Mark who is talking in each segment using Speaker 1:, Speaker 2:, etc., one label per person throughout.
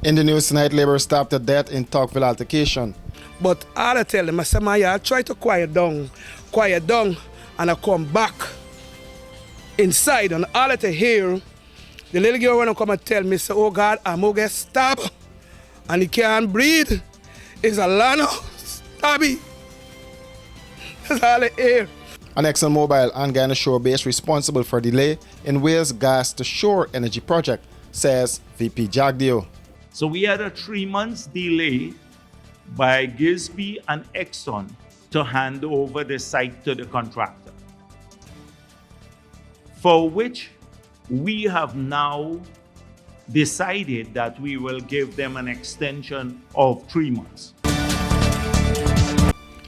Speaker 1: In the news tonight, Labour stabbed to death in Tville altercation.
Speaker 2: But all I tell them, I say, I try to quiet down, and I come back inside, and all I hear, the little girl when I come and tell me, say, oh God, I'm going to get stabbed, and he can't breathe. It's a lano, stabby. That's all I hear.
Speaker 1: An ExxonMobil and Guyana Shore base responsible for delay in Wales Gas to Shore energy project, says VP Jagdeo.
Speaker 3: So we had a 3 months delay by Gisby and Exxon to hand over the site to the contractor, for which we have now decided that we will give them an extension of 3 months.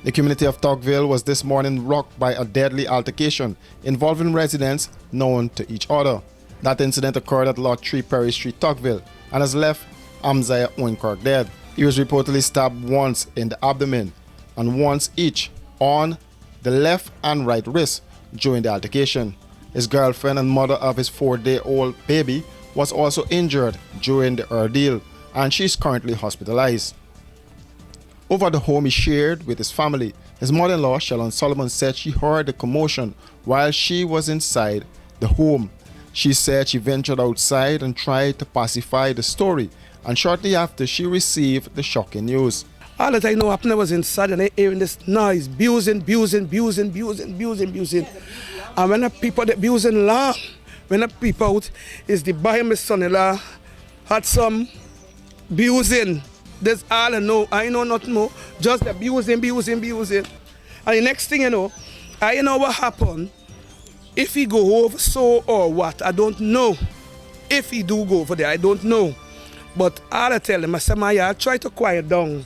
Speaker 1: The community of Tville was this morning rocked by a deadly altercation involving residents known to each other. That incident occurred at Lot 3 Perry Street, Tville, and has left Amzaya Oinkirk dead. He was reportedly stabbed once in the abdomen and once each on the left and right wrist during the altercation. His girlfriend and mother of his 4-day-old baby was also injured during the ordeal, and she is currently hospitalized. Over the home he shared with his family, his mother-in-law, Shalon Solomon, said she heard the commotion while she was inside the home. She said she ventured outside and tried to pacify the story, and shortly after she received the shocking news.
Speaker 2: All that I know happened, I was inside and I hearing this noise, abusing. And when the people that abusing long, when the people out is the boy my son-in-law had some abusing. That's all I know. I know nothing more. Just abusing. And the next thing you know, I know what happened. If he go over so or what, I don't know. If he do go over there, I don't know. But all I tell him, I say, I try to quiet down,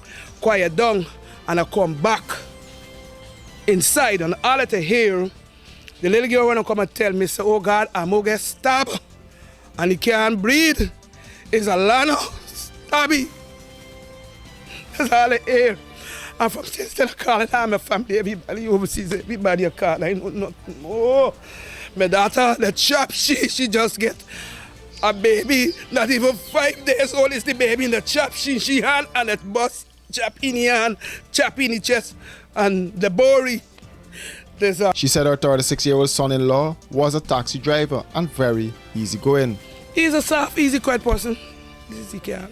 Speaker 2: and I come back inside, and all I hear, the little girl when I come and tell me, say, oh God, I'm going to get stabbed, and he can't breathe. It's a lano, stabby. That's all I hear. And from since then I call it, I'm a family, everybody overseas, everybody I call, I know nothing more. My daughter, the chap, she just get a baby, not even 5 days old is the baby in the chap, she hand and that bus chap in the hand, chap in the chest, and the bori.
Speaker 1: She said her 36-year-old son-in-law was a taxi driver and very easygoing.
Speaker 2: He's a soft, easy, quiet person. This is the car.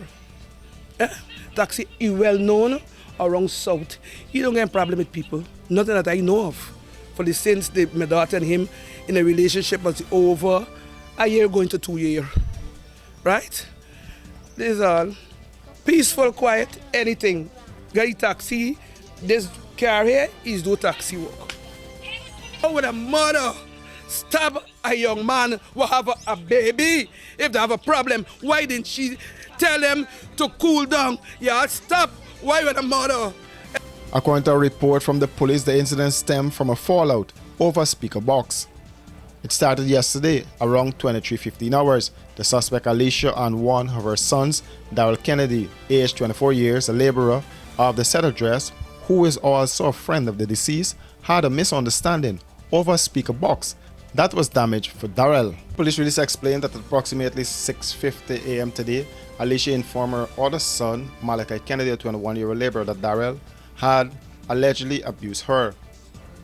Speaker 2: Taxi, he well known around South. He don't get a problem with people. Nothing that I know of. For the since my daughter and him in a relationship was over a year going to 2 years. Right? This is all. Peaceful, quiet, anything. Get a taxi. This car here is do taxi work. How would a mother stab a young man who have a baby? If they have a problem, why didn't she tell them to cool down? Yeah, stop. Why would a mother?
Speaker 1: According to a report from the police, the incident stemmed from a fallout over a speaker box. It started yesterday around 23:15 hours. The suspect Alicia and one of her sons, Darrell Kennedy, aged 24 years, a laborer of the said address, who is also a friend of the deceased, had a misunderstanding over a speaker box that was damaged for Darrell. Police release explained that at approximately 6:50 a.m. today, Alicia informed her other son, Malachi Kennedy, a 21-year-old laborer, that Darrell had allegedly abused her.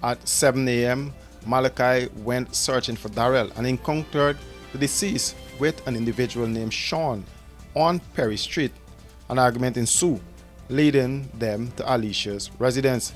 Speaker 1: At 7 a.m., Malachi went searching for Darrell and encountered the deceased with an individual named Sean on Perry Street. An argument ensued, leading them to Alicia's residence.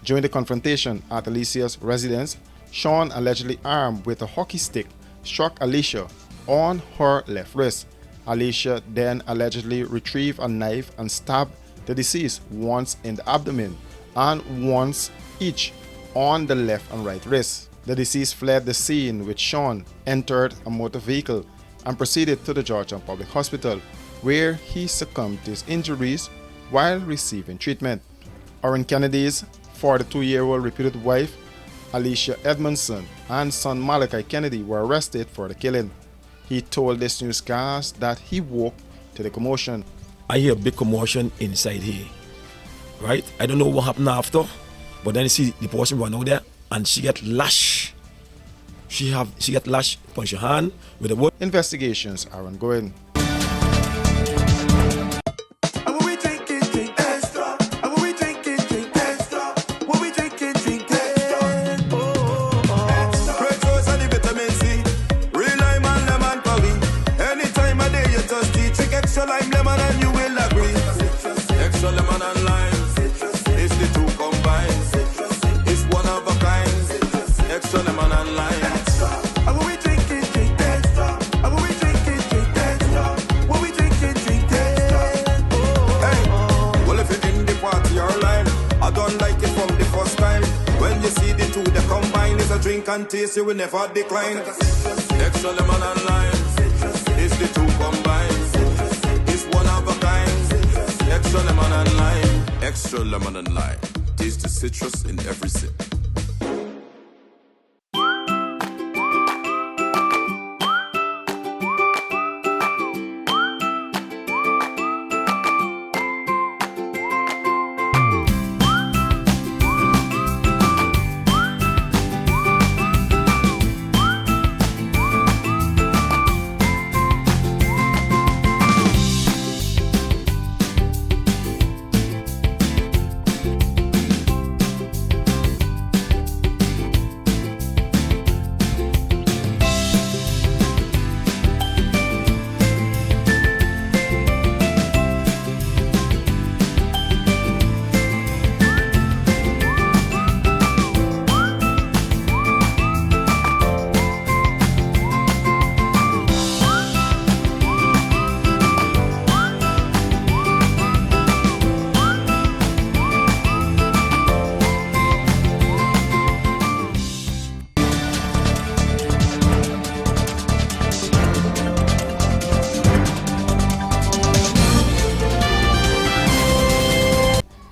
Speaker 1: During the confrontation at Alicia's residence, Sean, allegedly armed with a hockey stick, struck Alicia on her left wrist. Alicia then allegedly retrieved a knife and stabbed the deceased once in the abdomen and once each on the left and right wrist. The deceased fled the scene, with Sean entered a motor vehicle and proceeded to the Georgetown Public Hospital, where he succumbed to his injuries while receiving treatment. Oren Kennedy's 42-year-old reputed wife, Alicia Edmondson, and son Malachi Kennedy were arrested for the killing. He told this newscast that he woke to the commotion.
Speaker 4: I hear a big commotion inside here, right? I don't know what happened after, but then you see the person run out there and she get lashed. She get lashed, punch her hand with a wood.
Speaker 1: Investigations are ongoing.
Speaker 5: drink and taste, you will never decline. Extra lemon and lime, it's the two combined. It's one of a kind. Extra lemon and lime. Extra lemon and lime. Taste the citrus in every sip.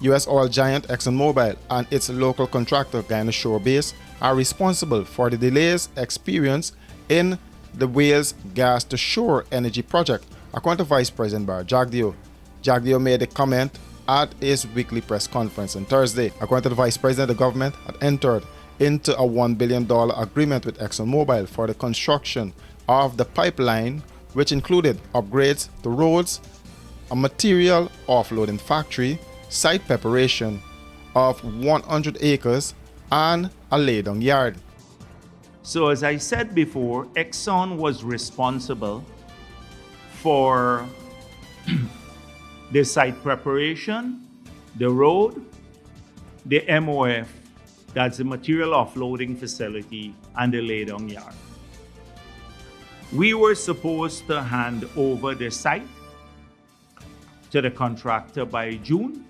Speaker 1: U.S. oil giant ExxonMobil and its local contractor Guyana Shore Base are responsible for the delays experienced in the Wales Gas to Shore energy project, according to Vice President Bar Jagdeo. Jagdeo made a comment at his weekly press conference on Thursday. According to the Vice President, the government had entered into a $1 billion agreement with ExxonMobil for the construction of the pipeline, which included upgrades to roads, a material offloading factory, site preparation of 100 acres, and a laydown yard.
Speaker 3: So as I said before, Exxon was responsible for the site preparation, the road, the MOF, that's the material offloading facility, and the laydown yard. We were supposed to hand over the site to the contractor by June.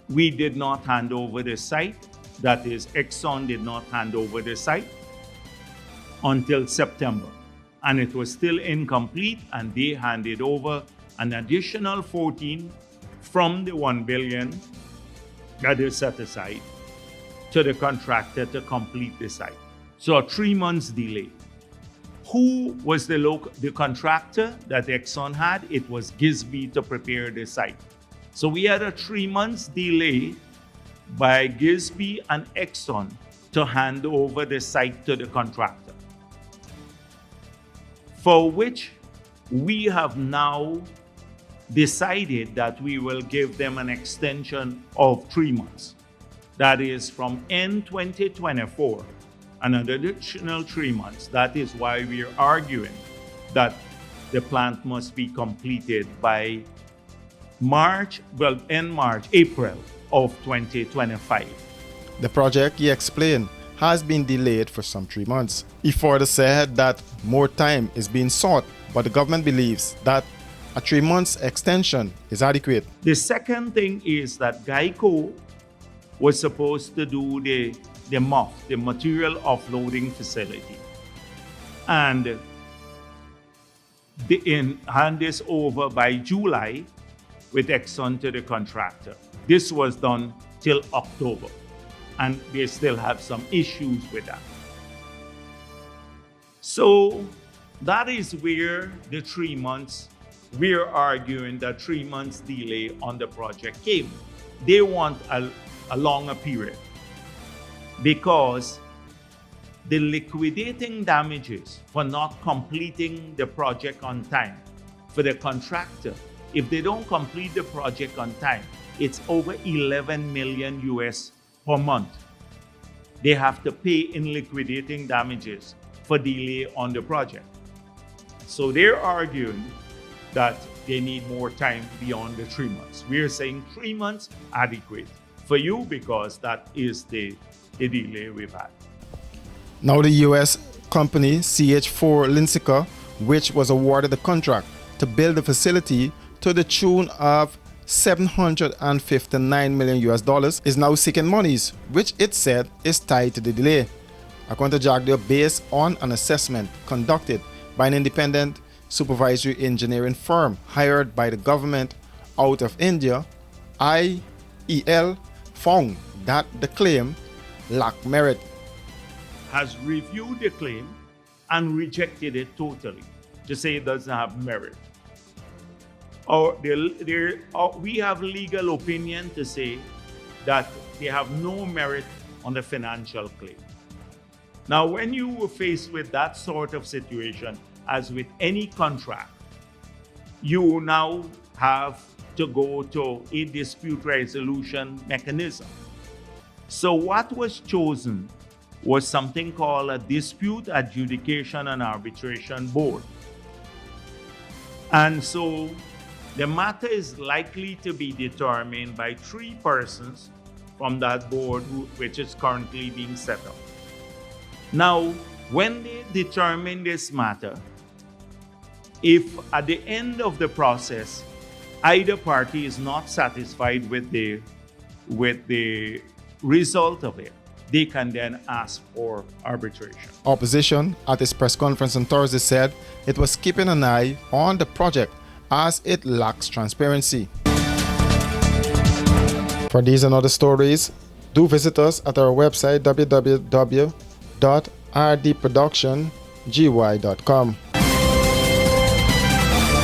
Speaker 3: We did not hand over the site, that is, Exxon did not hand over the site until September. And it was still incomplete, and they handed over an additional 14 from the 1 billion that is set aside to the contractor to complete the site. So a 3 months delay. Who was the contractor that Exxon had? It was Gisby to prepare the site. So we had a 3 months delay by Gisby and Exxon to hand over the site to the contractor, for which we have now decided that we will give them an extension of 3 months. That is from end 2024, an additional 3 months. That is why we are arguing that the plant must be completed by April of 2025.
Speaker 1: The project, he explained, has been delayed for some 3 months. He further said that more time is being sought, but the government believes that a 3 months extension is adequate.
Speaker 3: The second thing is that Geico was supposed to do the MOF, the material offloading facility, and hand this over by July with Exxon to the contractor. This was done till October, and they still have some issues with that. So that is where the 3 months, we're arguing that 3 months delay on the project came. They want a longer period because the liquidating damages for not completing the project on time for the contractor, if they don't complete the project on time, it's over 11 million US per month. They have to pay in liquidating damages for delay on the project. So they're arguing that they need more time beyond the 3 months. We're saying 3 months adequate for you because that is the delay we've had.
Speaker 1: Now the U.S. company CH4 Linsica, which was awarded the contract to build the facility to the tune of $759 million is now seeking monies, which it said is tied to the delay. According to Jagdeo, based on an assessment conducted by an independent supervisory engineering firm hired by the government out of India, IEL found that the claim lacked merit.
Speaker 3: Has reviewed the claim and rejected it totally to say it doesn't have merit. We have legal opinion to say that they have no merit on the financial claim. Now, when you were faced with that sort of situation, as with any contract, you now have to go to a dispute resolution mechanism. So what was chosen was something called a Dispute Adjudication and Arbitration Board. And so the matter is likely to be determined by 3 persons from that board, which is currently being set up. Now, when they determine this matter, if at the end of the process, either party is not satisfied with the result of it, they can then ask for arbitration.
Speaker 1: Opposition at its press conference on Thursday said it was keeping an eye on the project as it lacks transparency. For these and other stories, do visit us at our website www.rdproductiongy.com.